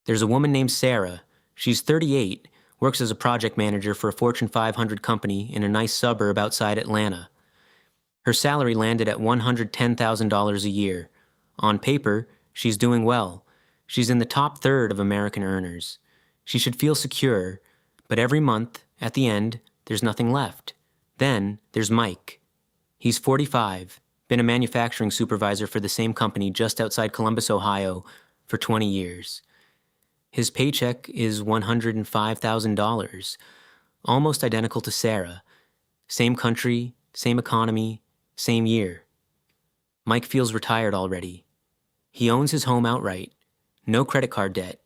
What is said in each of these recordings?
There's a woman named Sarah. She's 38, works as a project manager for a Fortune 500 company in a nice suburb outside Atlanta. Her salary landed at $110,000 a year. On paper, she's doing well. She's in the top third of American earners. She should feel secure, but every month, at the end, there's nothing left. Then there's Mike. He's 45, been a manufacturing supervisor for the same company just outside Columbus, Ohio, for 20 years. His paycheck is $105,000, almost identical to Sarah. Same country, same economy, same year. Mike feels retired already. He owns his home outright, no credit card debt.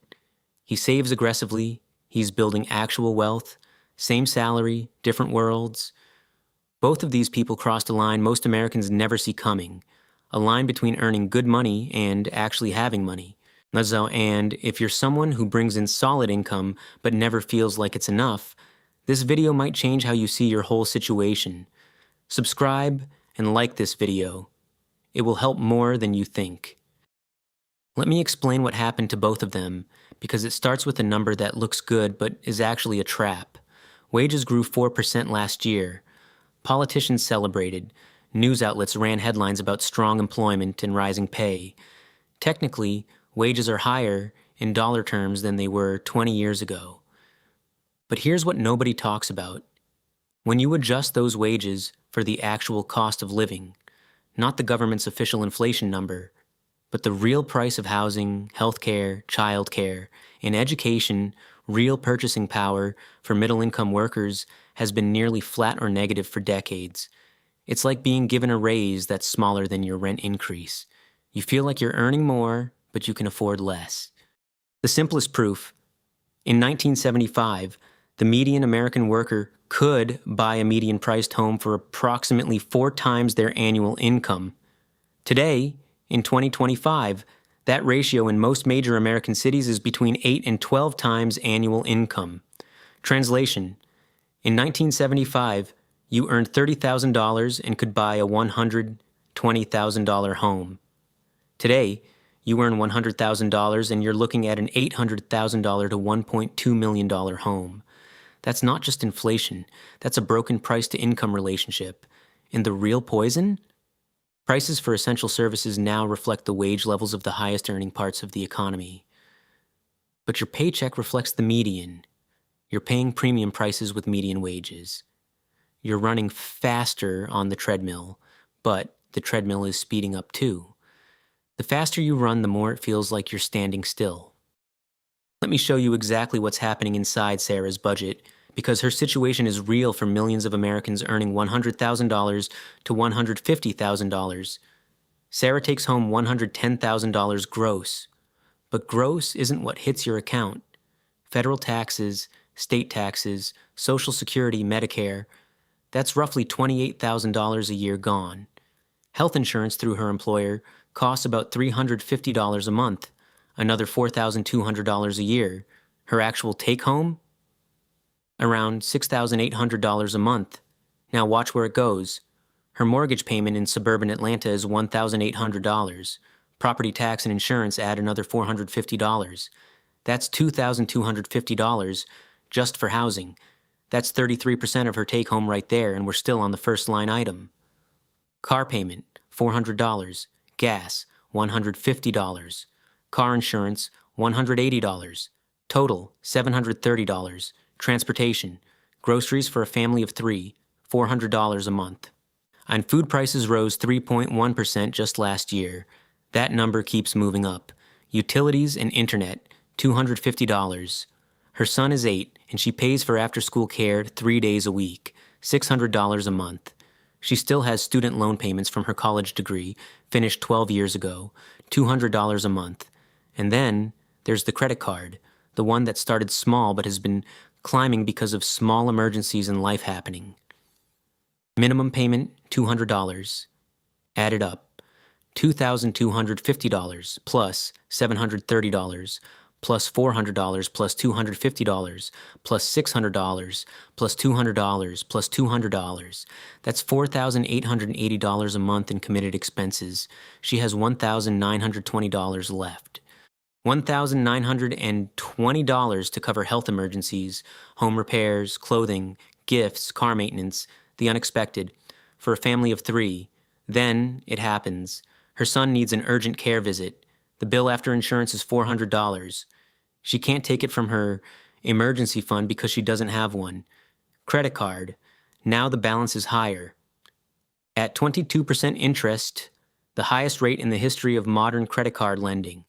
He saves aggressively, he's building actual wealth, same salary, different worlds. Both of these people crossed a line most Americans never see coming, a line between earning good money and actually having money. And if you're someone who brings in solid income but never feels like it's enough, this video might change how you see your whole situation. Subscribe and like this video. It will help more than you think. Let me explain what happened to both of them, because it starts with a number that looks good but is actually a trap. Wages grew 4% last year. Politicians celebrated. News outlets ran headlines about strong employment and rising pay. Technically, wages are higher in dollar terms than they were 20 years ago. But here's what nobody talks about. When you adjust those wages for the actual cost of living, not the government's official inflation number, but the real price of housing, healthcare, childcare, and education, real purchasing power for middle-income workers has been nearly flat or negative for decades. It's like being given a raise that's smaller than your rent increase. You feel like you're earning more, but you can afford less. The simplest proof: in 1975, the median American worker could buy a median-priced home for approximately 4 times their annual income. Today, in 2025, that ratio in most major American cities is between 8 and 12 times annual income. Translation: in 1975, you earned $30,000 and could buy a $120,000 home. Today, you earn $100,000 and you're looking at an $800,000 to $1.2 million home. That's not just inflation, that's a broken price-to-income relationship. And the real poison? Prices for essential services now reflect the wage levels of the highest earning parts of the economy. But your paycheck reflects the median. You're paying premium prices with median wages. You're running faster on the treadmill, but the treadmill is speeding up too. The faster you run, the more it feels like you're standing still. Let me show you exactly what's happening inside Sarah's budget, because her situation is real for millions of Americans earning $100,000 to $150,000. Sarah takes home $110,000 gross. But gross isn't what hits your account. Federal taxes, state taxes, Social Security, Medicare, that's roughly $28,000 a year gone. Health insurance through her employer costs about $350 a month, another $4,200 a year. Her actual take-home? Around $6,800 a month. Now watch where it goes. Her mortgage payment in suburban Atlanta is $1,800. Property tax and insurance add another $450. That's $2,250 just for housing. That's 33% of her take-home right there, and we're still on the first line item. Car payment, $400. Gas, $150. Car insurance, $180. Total, $730. Transportation, groceries for a family of 3, $400 a month. And food prices rose 3.1% just last year. That number keeps moving up. Utilities and internet, $250. Her son is 8, and she pays for after-school care 3 days a week, $600 a month. She still has student loan payments from her college degree, finished 12 years ago, $200 a month. And then there's the credit card, the one that started small but has been climbing because of small emergencies in life happening. Minimum payment, $200. Added up, $2,250 plus $730 plus $400 plus $250 plus $600 plus $200 plus $200. That's $4,880 a month in committed expenses. She has $1,920 left. $1,920 to cover health emergencies, home repairs, clothing, gifts, car maintenance, the unexpected, for a family of 3. Then it happens. Her son needs an urgent care visit. The bill after insurance is $400. She can't take it from her emergency fund because she doesn't have one. Credit card. Now the balance is higher. At 22% interest, the highest rate in the history of modern credit card lending.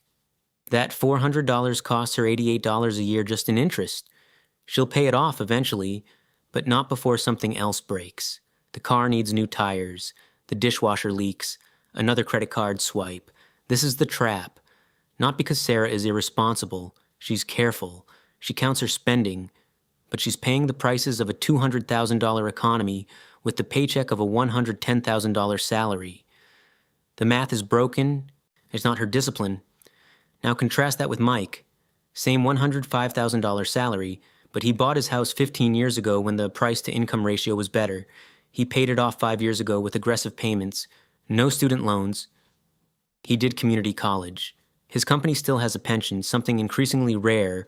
That $400 costs her $88 a year just in interest. She'll pay it off eventually, but not before something else breaks. The car needs new tires. The dishwasher leaks. Another credit card swipe. This is the trap. Not because Sarah is irresponsible. She's careful. She counts her spending. But she's paying the prices of a $200,000 economy with the paycheck of a $110,000 salary. The math is broken. It's not her discipline. Now contrast that with Mike. Same $105,000 salary, but he bought his house 15 years ago when the price-to-income ratio was better. He paid it off 5 years ago with aggressive payments, no student loans. He did community college. His company still has a pension, something increasingly rare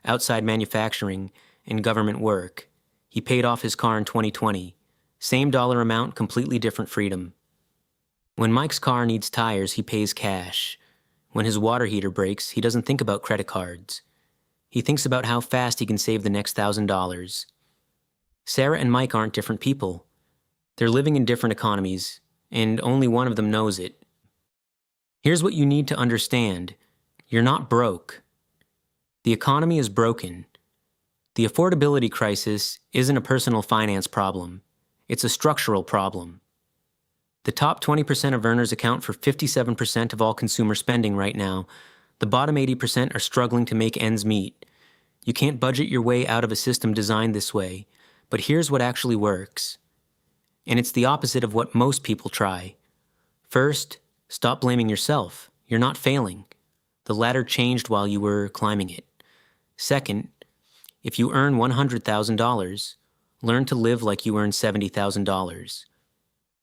outside manufacturing and government work. He paid off his car in 2020. Same dollar amount, completely different freedom. When Mike's car needs tires, he pays cash. When his water heater breaks, he doesn't think about credit cards. He thinks about how fast he can save the next $1,000. Sarah and Mike aren't different people. They're living in different economies, and only one of them knows it. Here's what you need to understand. You're not broke. The economy is broken. The affordability crisis isn't a personal finance problem. It's a structural problem. The top 20% of earners account for 57% of all consumer spending right now. The bottom 80% are struggling to make ends meet. You can't budget your way out of a system designed this way, but here's what actually works. And it's the opposite of what most people try. First, stop blaming yourself. You're not failing. The ladder changed while you were climbing it. Second, if you earn $100,000, learn to live like you earn $70,000.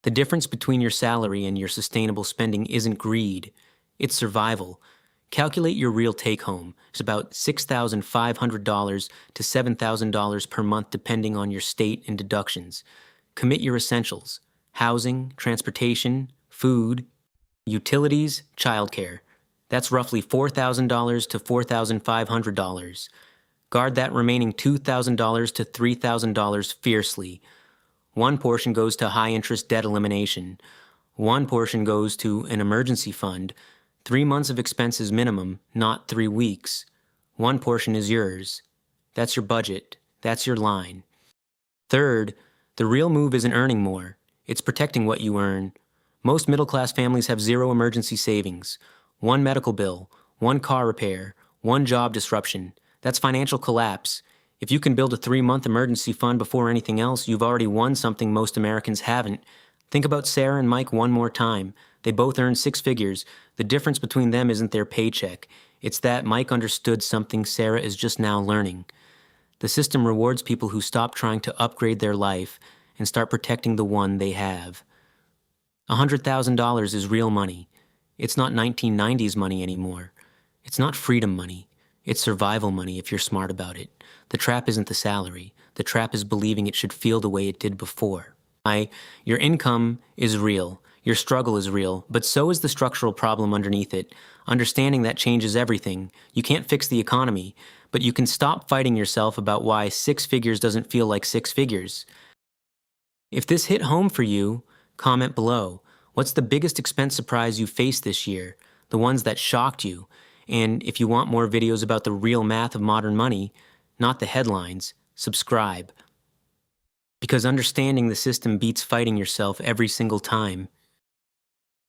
The difference between your salary and your sustainable spending isn't greed, it's survival. Calculate your real take-home. It's about $6,500 to $7,000 per month depending on your state and deductions. Commit your essentials: housing, transportation, food, utilities, childcare. That's roughly $4,000 to $4,500. Guard that remaining $2,000 to $3,000 fiercely. One portion goes to high-interest debt elimination. One portion goes to an emergency fund. 3 months of expenses minimum, not 3 weeks. One portion is yours. That's your budget. That's your line. Third, the real move isn't earning more. It's protecting what you earn. Most middle-class families have 0 emergency savings. 1 medical bill, 1 car repair, 1 job disruption. That's financial collapse. If you can build a 3-month emergency fund before anything else, you've already won something most Americans haven't. Think about Sarah and Mike one more time. They both earn 6 figures. The difference between them isn't their paycheck. It's that Mike understood something Sarah is just now learning. The system rewards people who stop trying to upgrade their life and start protecting the one they have. $100,000 is real money. It's not 1990s money anymore. It's not freedom money. It's survival money if you're smart about it. The trap isn't the salary. The trap is believing it should feel the way it did before. Your income is real. Your struggle is real, but so is the structural problem underneath it. Understanding that changes everything. You can't fix the economy, but you can stop fighting yourself about why 6 figures doesn't feel like 6 figures. If this hit home for you, comment below. What's the biggest expense surprise you faced this year? The ones that shocked you? And if you want more videos about the real math of modern money, not the headlines, subscribe. Because understanding the system beats fighting yourself every single time.